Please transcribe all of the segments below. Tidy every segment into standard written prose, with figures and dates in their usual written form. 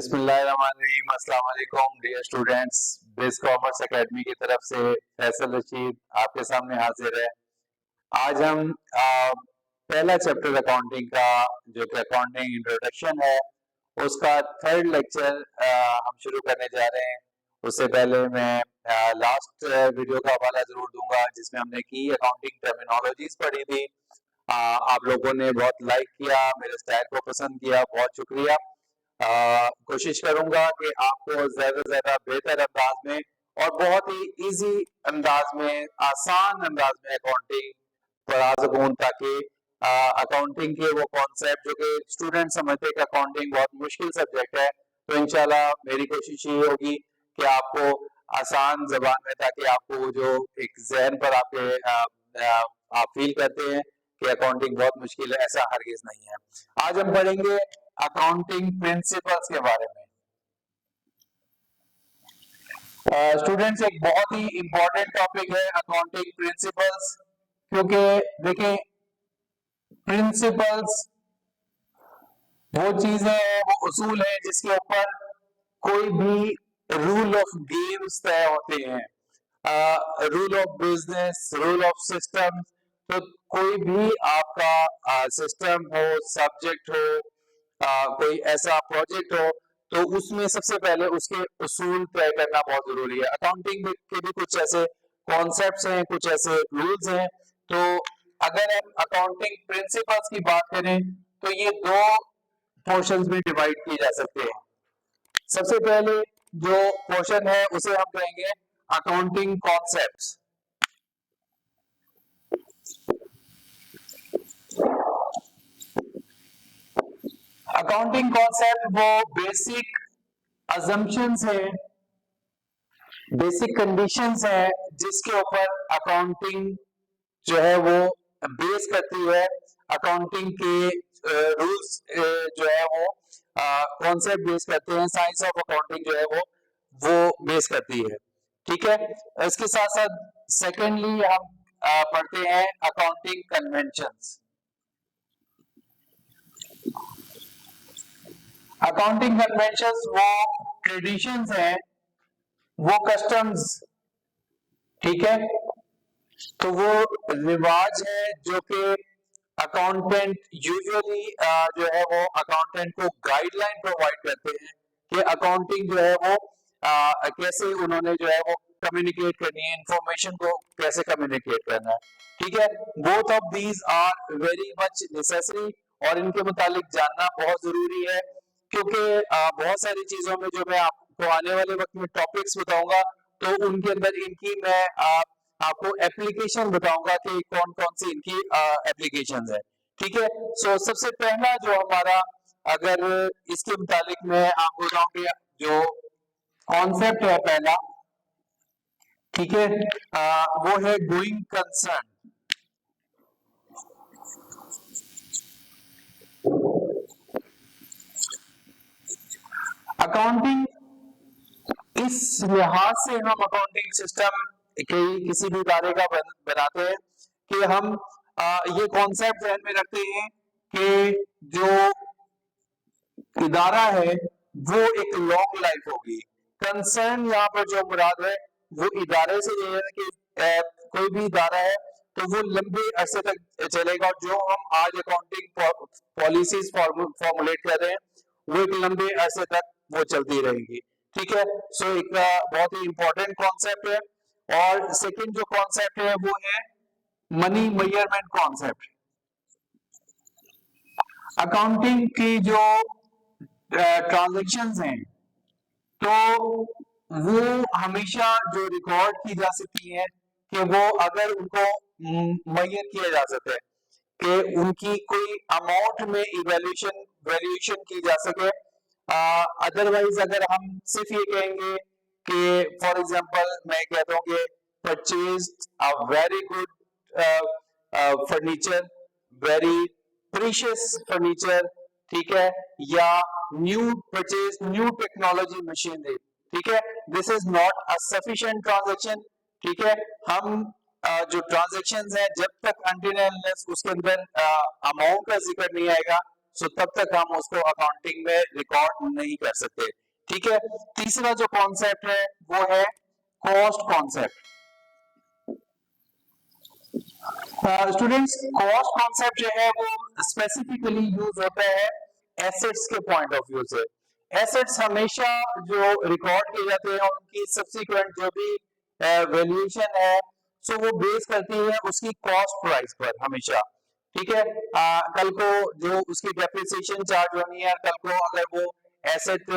बिस्मिल्लाहिर्रहमानिर्रहीम। अस्सलाम वालेकुम डियर स्टूडेंट्स। बिज कॉमर्स एकेडमी की तरफ से फैसल रशीद आपके सामने हाजिर है। आज हम पहला चैप्टर अकाउंटिंग का जो कि अकाउंटिंग इंट्रोडक्शन है उसका थर्ड लेक्चर हम शुरू करने जा रहे हैं। उससे पहले मैं लास्ट वीडियो का हवाला जरूर दूंगा जिसमें हमने की अकाउंटिंग टर्मिनोलॉजीज पढ़ी थी। आप लोगों ने बहुत लाइक किया, मेरे स्टाइल को पसंद किया, बहुत शुक्रिया। कोशिश करूंगा कि आपको ज्यादा से ज्यादा बेहतर अंदाज में और बहुत ही इजी अंदाज में, आसान अंदाज में अकाउंटिंग पढ़ा सकूं, ताकि अकाउंटिंग के वो कॉन्सेप्ट जो कि स्टूडेंट समझते हैं कि अकाउंटिंग बहुत मुश्किल सब्जेक्ट है, तो इंशाल्लाह मेरी कोशिश ये होगी कि आपको आसान जबान में, ताकि आपको जो एक जहन पर आपके आप फील करते हैं कि अकाउंटिंग बहुत मुश्किल है, ऐसा हरगिज नहीं है। आज हम पढ़ेंगे अकाउंटिंग प्रिंसिपल्स के बारे में। स्टूडेंट्स, एक बहुत ही इंपॉर्टेंट टॉपिक है अकाउंटिंग प्रिंसिपल्स, क्योंकि देखें प्रिंसिपल्स वो चीजें हैं, वो उसूल है जिसके ऊपर कोई भी रूल ऑफ गेम्स तय होते हैं, rule of business, rule of system. तो कोई भी आपका सिस्टम हो, सब्जेक्ट हो, कोई ऐसा प्रोजेक्ट हो, तो उसमें सबसे पहले उसके उसूल तय करना बहुत जरूरी है। अकाउंटिंग के भी कुछ ऐसे कॉन्सेप्ट्स हैं, कुछ ऐसे रूल्स हैं। तो अगर हम अकाउंटिंग प्रिंसिपल्स की बात करें तो ये दो पोर्शंस में डिवाइड किए जा सकते हैं। सबसे पहले जो पोर्शन है उसे हम कहेंगे अकाउंटिंग कॉन्सेप्ट्स। अकाउंटिंग कॉन्सेप्ट वो बेसिक अजम्पशंस है, बेसिक कंडीशंस है जिसके ऊपर अकाउंटिंग जो है वो बेस करती है। अकाउंटिंग के रूल्स जो है वो कॉन्सेप्ट बेस करते हैं, साइंस ऑफ अकाउंटिंग जो है वो बेस करती है। ठीक है, इसके साथ साथ सेकेंडली हम पढ़ते हैं अकाउंटिंग कन्वेंशंस। अकाउंटिंग कन्वेंशंस वो ट्रेडिशंस हैं, वो कस्टम्स, ठीक है, तो वो रिवाज है जो कि अकाउंटेंट यूजुअली जो है वो अकाउंटेंट को गाइडलाइन प्रोवाइड करते हैं कि अकाउंटिंग जो है वो कैसे उन्होंने जो है वो कम्युनिकेट करनी है, इंफॉर्मेशन को कैसे कम्युनिकेट करना है। ठीक है, both of these are very much necessary और इनके मुतालिक जानना बहुत जरूरी है, क्योंकि बहुत सारी चीजों में जो मैं आपको आने वाले वक्त में टॉपिक्स बताऊंगा तो उनके अंदर इनकी मैं आपको एप्लीकेशन बताऊंगा कि कौन कौन सी इनकी एप्लीकेशंस है। ठीक है, सो सबसे पहला जो हमारा, अगर इसके मुतालिक मैं आपको बताऊं कि जो कॉन्सेप्ट है पहला, ठीक है, वो है गोइंग कंसर्न। अकाउंटिंग, इस लिहाज से हम अकाउंटिंग सिस्टम किसी भी इदारे का बनाते हैं कि हम ये कॉन्सेप्ट ध्यान में रखते हैं कि जो इदारा है वो एक लॉन्ग लाइफ होगी। कंसर्न यहाँ पर जो मुराद है वो इदारे से ये है कि कोई भी इदारा है तो वो लंबे अरसे तक चलेगा। जो हम आज अकाउंटिंग पॉलिसीज फॉर्मुलेट कर रहे हैं वो एक लंबे अरसे तक वो चलती रहेगी। ठीक है, सो एक बहुत ही इंपॉर्टेंट कॉन्सेप्ट है। और सेकंड जो कॉन्सेप्ट है वो है मनी मेजरमेंट कॉन्सेप्ट। अकाउंटिंग की जो ट्रांजैक्शंस हैं तो वो हमेशा जो रिकॉर्ड की जा सकती है कि वो अगर उनको मेजर किया जा सकता है कि उनकी कोई अमाउंट में वैल्यूएशन की जा सके। अदरवाइज अगर हम सिर्फ ये कहेंगे कि फॉर एग्जांपल मैं कहता हूँ कि purchased a very good furniture, very precious furniture, ठीक है, या परचेज न्यू टेक्नोलॉजी मशीनरी, ठीक है, this is not a sufficient transaction. ठीक है, हम जो ट्रांजैक्शंस है जब तक अनटिल अनलेस उसके अंदर अमाउंट का जिक्र नहीं आएगा सो तब तक हम उसको अकाउंटिंग में रिकॉर्ड नहीं कर सकते। ठीक है, तीसरा जो कॉन्सेप्ट है वो है cost concept. Students, cost concept जो है वो स्पेसिफिकली यूज होता है एसेट्स के पॉइंट ऑफ व्यू से। एसेट्स हमेशा जो रिकॉर्ड किए जाते हैं उनकी सब्सिक्वेंट जो भी वैल्यूएशन है, सो वो बेस करती है उसकी कॉस्ट प्राइस पर हमेशा। ठीक है, कल को जो उसकी डेप्रिसिएशन चार्ज होनी है, कल को अगर वो एसेट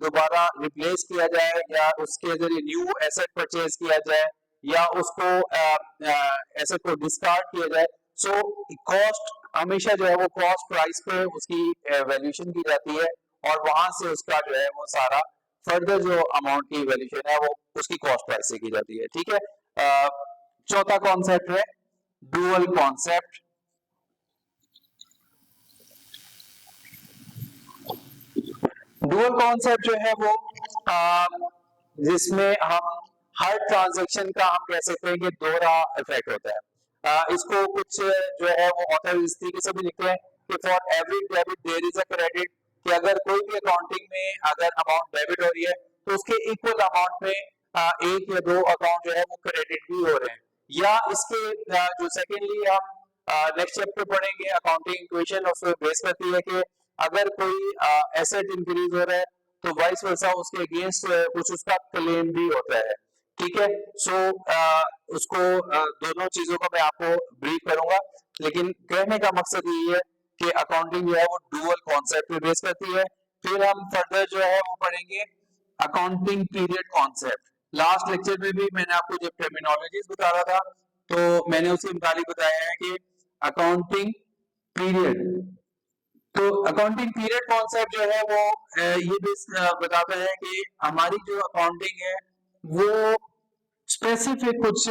दोबारा रिप्लेस किया जाए या उसके जरिए न्यू एसेट परचेज किया जाए या उसको एसेट को डिस्कार्ड किया जाए, सो कॉस्ट हमेशा जो है वो कॉस्ट प्राइस पे उसकी वैल्यूएशन की जाती है और वहां से उसका जो है वो सारा फर्दर जो अमाउंट की वैल्यूएशन है वो उसकी कॉस्ट प्राइस से की जाती है। ठीक है, चौथा कॉन्सेप्ट है डुअल कॉन्सेप्ट। डुअल कॉन्सेप्ट जो है वो जिसमें हम हर ट्रांजैक्शन का हम कह सकते हैं कि दोहरा इफेक्ट होता है। इसको कुछ जो है वो ऑथर इस तरीके से भी लिखते हैं कि for every debit there is a credit, कि अगर कोई भी अकाउंटिंग में अगर अमाउंट डेबिट हो रही है तो उसके इक्वल अमाउंट में एक या दो अकाउंट जो है वो क्रेडिट भी हो रहे हैं। या इसके जो सेकेंडली हम नेक्स्ट चैप्टर पढ़ेंगे अकाउंटिंग इक्वेशन, उसको बेस करती है कि अगर कोई एसेट इंक्रीज हो रहा है तो वाइस वर्सा उसके अगेंस्ट कुछ उसका क्लेम भी होता है। ठीक है, सो उसको दोनों चीजों को मैं आपको ब्रीफ करूंगा, लेकिन कहने का मकसद ये है कि अकाउंटिंग जो है वो डुअल कॉन्सेप्ट पे बेस करती है। फिर हम फर्दर जो है वो पढ़ेंगे accounting period concept. Last lecture में भी मैंने आपको जब टर्मिनोलॉजीज बता रहा था तो मैंने उसके मुताबिक बताया है कि अकाउंटिंग पीरियड, तो अकाउंटिंग पीरियड कॉन्सेप्ट जो है वो ये भी बताता है कि हमारी जो अकाउंटिंग है वो स्पेसिफिक कुछ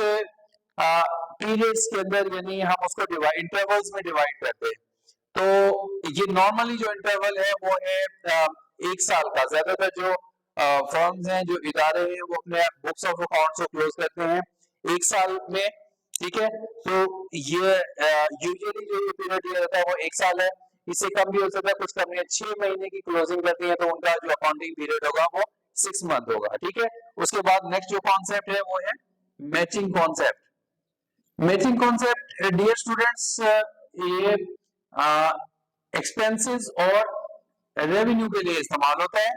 पीरियड्स के अंदर, यानी हम उसको डिवाइड इंटरवल्स में डिवाइड करते हैं। तो ये नॉर्मली जो इंटरवल है वो है एक साल का। ज्यादातर जो फर्म्स हैं, जो इदारे हैं, वो अपने बुक्स ऑफ अकाउंट्स को क्लोज करते हैं एक साल में। ठीक है, तो ये यूजुअली जो ये पीरियड दिया जाता है वो एक साल है, इससे कम भी हो सकता है, कुछ कंपनियां 6 महीने की क्लोजिंग करती है तो उनका जो अकाउंटिंग पीरियड होगा वो 6 मंथ होगा। ठीक है, उसके बाद नेक्स्ट जो कॉन्सेप्ट है वो है matching concept. Matching concept dear students, ये एक्सपेंसेस और रेवेन्यू के लिए इस्तेमाल होता है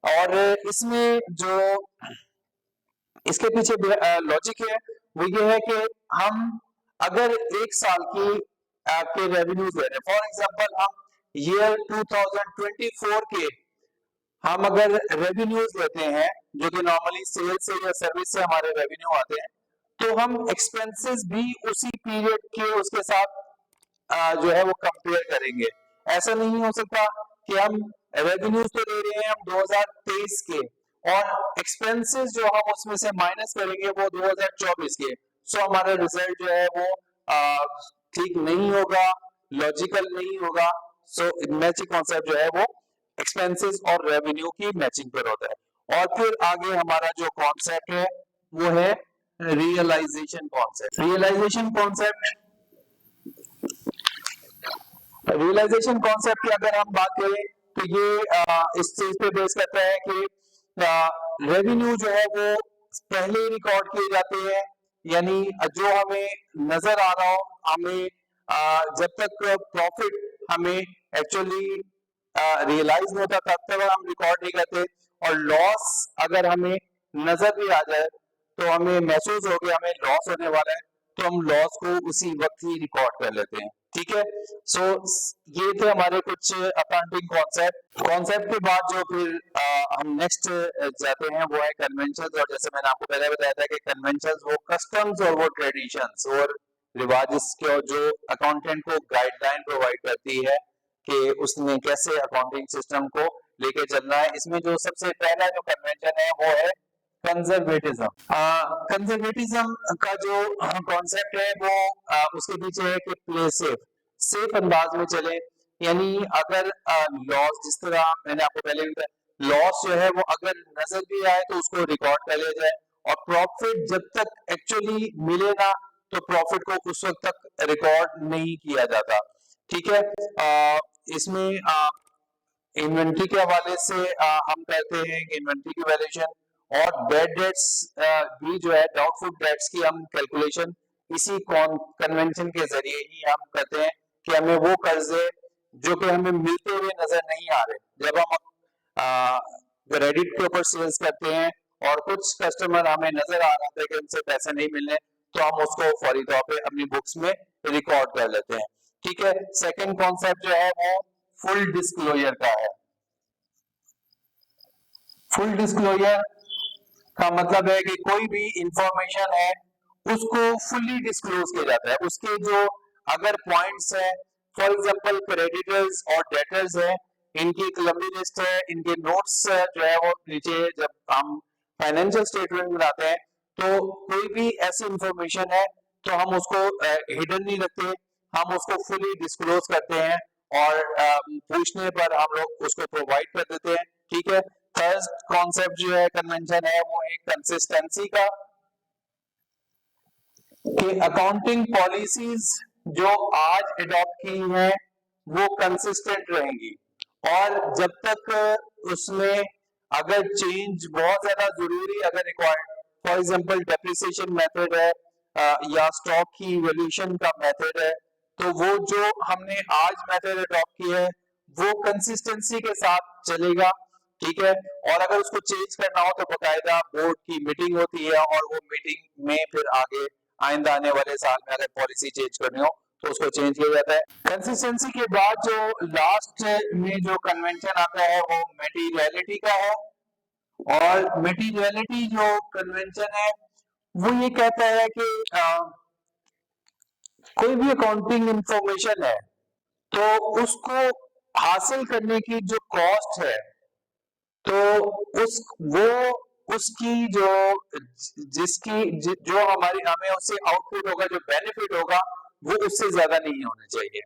और इसमें जो इसके पीछे लॉजिक है वो ये है कि हम अगर एक साल की आपके रेवेन्यूज ले रहे हैं, फॉर एग्जांपल हम ईयर 2024 के हम अगर रेवेन्यूज लेते हैं जो कि नॉर्मली सेल्स से या सर्विस से हमारे रेवेन्यू आते हैं, तो हम एक्सपेंसेस भी उसी पीरियड के उसके साथ जो है वो कंपेयर करेंगे। ऐसा नहीं हो सकता कि हम रेवेन्यूज तो ले रहे हैं हम 2023 के और एक्सपेंसेस जो हम उसमें से माइनस करेंगे वो 2024 के, सो हमारा रिजल्ट जो है वो ठीक नहीं होगा, लॉजिकल नहीं होगा। सो मैचिंग कॉन्सेप्ट जो है वो एक्सपेंसेस और रेवेन्यू की मैचिंग पर होता है। और फिर आगे हमारा जो कॉन्सेप्ट है वो है realization concept. Realization concept, realization concept की अगर हम बात करें तो ये इस चीज पे बेस करता है कि रेवेन्यू जो है वो पहले ही रिकॉर्ड किए जाते हैं, यानी जो हमें नजर आ रहा हो, हमें जब तक प्रॉफिट हमें एक्चुअली रियलाइज नहीं होता तब तक हम रिकॉर्ड नहीं करते, और लॉस अगर हमें नजर भी आ जाए तो हमें महसूस हो गया हमें लॉस होने वाला है तो हम लॉस को उसी वक्त ही रिकॉर्ड कर लेते हैं। ठीक है, सो ये थे हमारे कुछ अकाउंटिंग कॉन्सेप्ट के बाद जो फिर हम नेक्स्ट जाते हैं वो है कन्वेंशंस। और जैसे मैंने आपको पहले बताया था कि कन्वेंशंस वो कस्टम्स और वो ट्रेडिशंस और रिवाज के जो अकाउंटेंट को गाइडलाइन प्रोवाइड करती है कि उसने कैसे अकाउंटिंग सिस्टम को लेके चलना है। इसमें जो सबसे पहला जो कन्वेंशन है वो है कंजर्वेटिज्म। कंजर्वेटिज्म का जो कॉन्सेप्ट है वो उसके पीछे है कि प्ले सेफ अंदाज में चले, यानी अगर लॉस, जिस तरह मैंने आपको पहले भी बताया, लॉस जो है वो अगर नजर भी आए तो उसको रिकॉर्ड कर लिया जाए, और प्रॉफिट जब तक एक्चुअली मिले ना तो प्रॉफिट को उस वक्त तक रिकॉर्ड नहीं किया जाता। ठीक है। इसमें इन्वेंट्री के हवाले से हम कहते हैं कि इन्वेंट्री की वैल्यूएशन और बैड डेट्स भी जो है डाउटफुल डेट्स की हम कैलकुलेशन इसी कन्वेंशन के जरिए ही हम कहते हैं कि हमें वो कर्जे जो कि हमें मिलते हुए नजर नहीं आ रहे, जब हम क्रेडिट के ऊपर सेल्स करते हैं और कुछ कस्टमर हमें नजर आ रहा था कि उनसे पैसे नहीं मिलने, तो हम उसको फौरी तौर पे अपनी बुक्स में रिकॉर्ड कर लेते हैं। ठीक है। सेकंड कॉन्सेप्ट जो है वो फुल डिस्क्लोजर का है। फुल डिस्क्लोजर का मतलब है कि कोई भी इंफॉर्मेशन है उसको फुल्ली डिस्क्लोज किया जाता है। उसके जो अगर पॉइंट्स है, फॉर एग्जांपल क्रेडिटर्स और डेटर्स है, इनकी एक लंबी लिस्ट है, इनके नोट्स जो है वो नीचे जब हम फाइनेंशियल स्टेटमेंट बनाते हैं तो कोई भी ऐसी इंफॉर्मेशन है तो हम उसको हिडन नहीं रखते, हम उसको फुली डिस्क्लोज करते हैं और पूछने पर हम लोग उसको प्रोवाइड कर देते हैं। ठीक है। थर्ड कॉन्सेप्ट जो है कन्वेंशन है वो एक कंसिस्टेंसी का, कि अकाउंटिंग पॉलिसीज जो आज अडॉप्ट की हैं वो कंसिस्टेंट रहेंगी, और जब तक उसमें अगर चेंज बहुत ज्यादा जरूरी अगर required, for example depreciation method है या स्टॉक की वैल्यूएशन का मेथड है, तो वो जो हमने आज मेथड अडॉप्ट किया है वो कंसिस्टेंसी के साथ चलेगा। ठीक है। और अगर उसको चेंज करना हो तो बकायदा बोर्ड की मीटिंग होती है और वो मीटिंग में फिर आगे आइंदा आने वाले साल में अगर पॉलिसी चेंज करनी हो तो उसको चेंज किया जाता है। कंसिस्टेंसी के बाद जो लास्ट में जो कन्वेंशन आता है वो मटेरियलिटी का है, और मटेरियलिटी जो कन्वेंशन है वो ये कहता है कि कोई भी अकाउंटिंग इंफॉर्मेशन है तो उसको हासिल करने की जो कॉस्ट है, तो उस वो उसकी जो जो हमारी हमें उससे आउटपुट होगा, जो बेनिफिट होगा वो उससे ज्यादा नहीं होना चाहिए।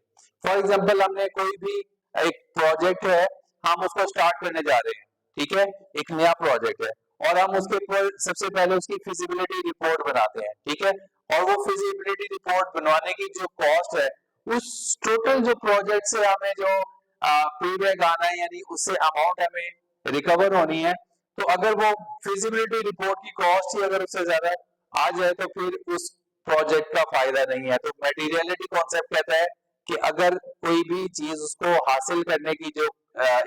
फॉर एग्जांपल हमने कोई भी एक प्रोजेक्ट है, हम उसको स्टार्ट करने जा रहे हैं, ठीक है, एक नया प्रोजेक्ट है, और हम उसके ऊपर सबसे पहले उसकी फिजिबिलिटी रिपोर्ट बनाते हैं। ठीक है। और वो फिजिबिलिटी रिपोर्ट बनवाने की जो कॉस्ट है उस टोटल जो प्रोजेक्ट से हमें जो पे आना है, यानी उससे अमाउंट हमें रिकवर होनी है, तो अगर वो फिजिबिलिटी रिपोर्ट की कॉस्ट ही अगर उससे ज्यादा आ जाए तो फिर उस प्रोजेक्ट का फायदा नहीं है। तो मटेरियलिटी कॉन्सेप्ट कहता है कि अगर कोई भी चीज उसको हासिल करने की जो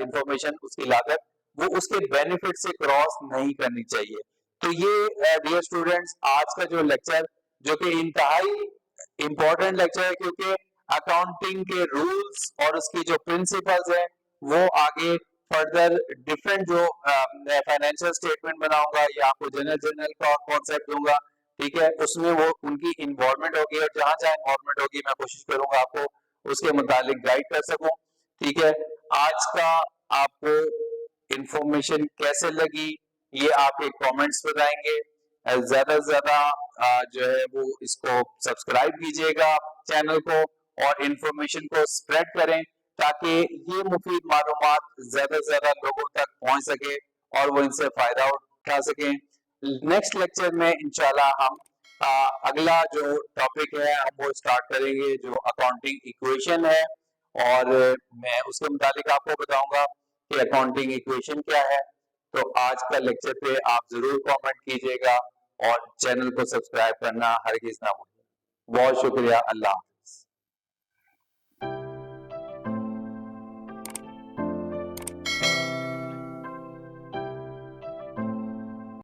इंफॉर्मेशन उसकी लागत वो उसके बेनिफिट से क्रॉस नहीं करनी चाहिए। तो ये डियर स्टूडेंट्स आज का जो लेक्चर, जो कि इंतहाई इंपॉर्टेंट लेक्चर है, क्योंकि अकाउंटिंग के रूल्स और उसकी जो प्रिंसिपल्स है वो आगे फर्दर डिफरेंट जो फाइनेंशियल स्टेटमेंट बनाऊंगा या आपको जनरल जनरल का कॉन्सेप्ट दूंगा, ठीक है, उसमें वो उनकी इन्वॉल्वमेंट होगी, और जहां जहां इन्वॉल्वमेंट होगी मैं कोशिश करूंगा आपको उसके मुतालिक गाइड कर सकूं। ठीक है। आज का आपको इंफॉर्मेशन कैसे लगी ये आप एक कमेंट्स बताएंगे। ज्यादा से ज्यादा जो है वो इसको सब्सक्राइब कीजिएगा चैनल को, और इंफॉर्मेशन को स्प्रेड करें ताकि ये मुफीद मालूमात ज्यादा से ज्यादा लोगों तक पहुंच सके और वो इनसे फायदा उठा सकें। नेक्स्ट लेक्चर में इंशाल्लाह हम अगला जो टॉपिक है हम वो स्टार्ट करेंगे जो अकाउंटिंग इक्वेशन है, और मैं उसके मुतालिक आपको बताऊंगा कि अकाउंटिंग इक्वेशन क्या है। तो आज का लेक्चर पे आप जरूर कमेंट कीजिएगा और चैनल को सब्सक्राइब करना हरगिज ना भूलिए। बहुत शुक्रिया। अल्लाह।